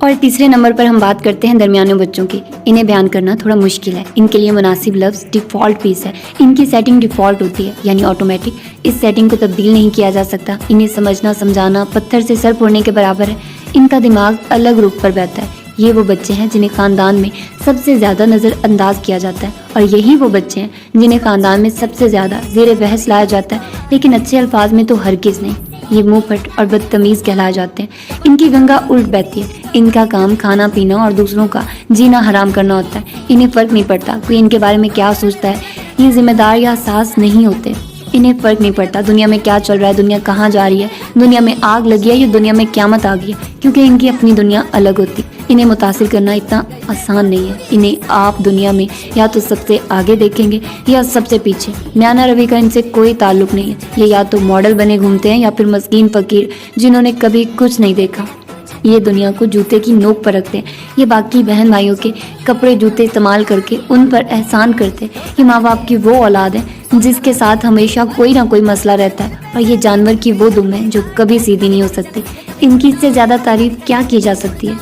اور تیسرے نمبر پر ہم بات کرتے ہیں درمیانے بچوں کی. انہیں بیان کرنا تھوڑا مشکل ہے. ان کے لیے مناسب لفظ ڈیفالٹ پیس ہے. ان کی سیٹنگ ڈیفالٹ ہوتی ہے یعنی آٹومیٹک. اس سیٹنگ کو تبدیل نہیں کیا جا سکتا. انہیں سمجھنا سمجھانا پتھر سے سر پھوڑنے کے برابر ہے. ان کا دماغ الگ رخ پر بہتا ہے. یہ وہ بچے ہیں جنہیں خاندان میں سب سے زیادہ نظر انداز کیا جاتا ہے اور یہی وہ بچے ہیں جنہیں خاندان میں سب سے زیادہ زیر بحث لایا جاتا ہے، لیکن اچھے الفاظ میں تو ہرگز نہیں. یہ منہ پھٹ اور بدتمیز کہلائے جاتے ہیں. ان کی گنگا الٹ بہتی ہے. ان کا کام کھانا پینا اور دوسروں کا جینا حرام کرنا ہوتا ہے. انہیں فرق نہیں پڑتا کوئی ان کے بارے میں کیا سوچتا ہے. یہ ذمہ دار یا حساس نہیں ہوتے. انہیں فرق نہیں پڑتا دنیا میں کیا چل رہا ہے، دنیا کہاں جا رہی ہے، دنیا میں آگ لگی ہے یا دنیا میں قیامت آ گئی ہے، کیونکہ ان کی اپنی دنیا الگ ہوتی. انہیں متاثر کرنا اتنا آسان نہیں ہے. انہیں آپ دنیا میں یا تو سب سے آگے دیکھیں گے یا سب سے پیچھے. میانہ روی کا ان سے کوئی تعلق نہیں ہے. یہ یا تو ماڈل بنے گھومتے ہیں یا پھر مسکین فقیر جنہوں نے کبھی کچھ نہیں دیکھا. یہ دنیا کو جوتے کی نوک پر رکھتے ہیں. یہ باقی بہن بھائیوں کے کپڑے جوتے استعمال کر کے ان پر احسان کرتے ہیں. یہ ماں باپ کی وہ اولاد ہے جس کے ساتھ ہمیشہ کوئی نہ کوئی مسئلہ رہتا ہے، اور یہ جانور کی وہ دم ہے جو کبھی سیدھی نہیں ہو سکتی. ان کی اس سے زیادہ تعریف کیا کی جا سکتی ہے.